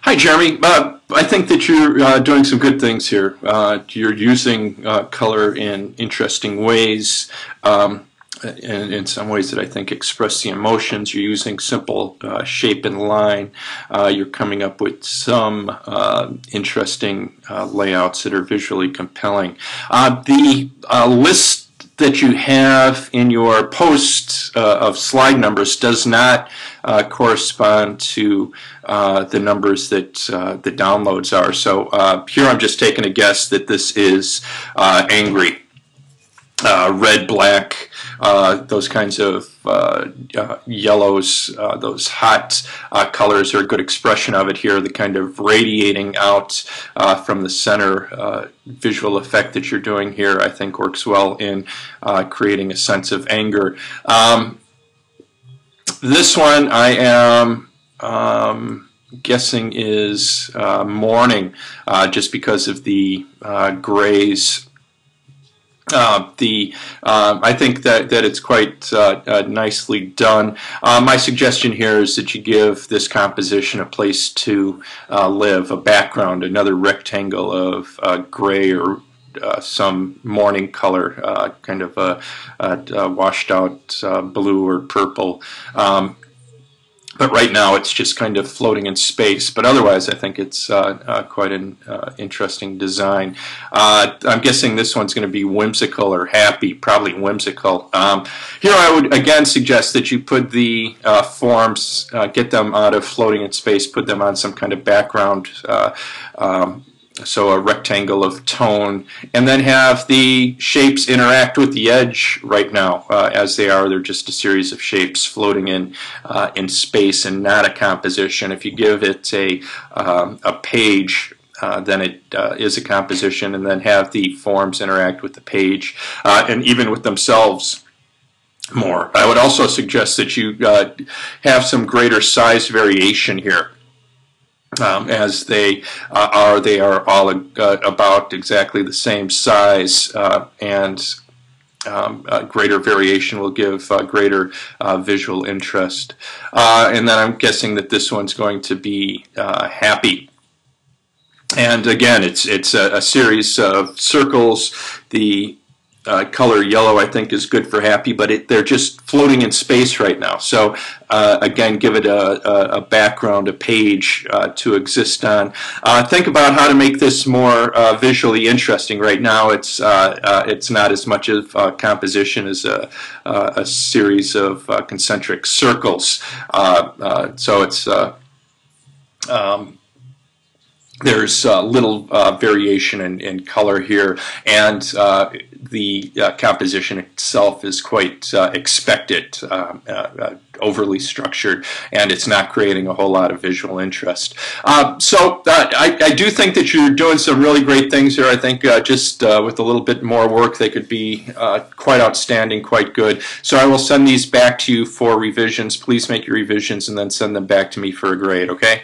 Hi, Jeremy. I think that you're doing some good things here. You're using color in interesting ways, and in some ways that I think express the emotions. You're using simple shape and line. You're coming up with some interesting layouts that are visually compelling. The list that you have in your post of slide numbers does not correspond to the numbers that the downloads are. So here I'm just taking a guess that this is angry. Red, black, those kinds of yellows, those hot colors are a good expression of it here. The kind of radiating out from the center visual effect that you're doing here, I think, works well in creating a sense of anger. This one I am guessing is mourning, just because of the grays. I think that it's quite nicely done. My suggestion here is that you give this composition a place to live, a background, another rectangle of gray or some morning color, kind of a washed out blue or purple. But right now it's just kind of floating in space. But otherwise I think it's quite an interesting design. I'm guessing this one's going to be whimsical or happy, probably whimsical. Here I would again suggest that you put the forms, get them out of floating in space, put them on some kind of background, so a rectangle of tone, and then have the shapes interact with the edge right now as they are. They're just a series of shapes floating in space and not a composition. If you give it a page, then it is a composition, and then have the forms interact with the page and even with themselves more. I would also suggest that you have some greater size variation here. As they are all about exactly the same size, and greater variation will give greater visual interest. And then I'm guessing that this one's going to be happy. And again, it's a series of circles. The color yellow, I think, is good for happy, but they're just floating in space right now. So again, give it a background, a page to exist on. Think about how to make this more visually interesting. Right now, it's not as much of a composition as a series of concentric circles. So it's there's little variation in color here, and the composition itself is quite expected, overly structured, and it's not creating a whole lot of visual interest. So I do think that you're doing some really great things here. I think just with a little bit more work they could be quite outstanding, quite good. So I will send these back to you for revisions. Please make your revisions and then send them back to me for a grade, okay?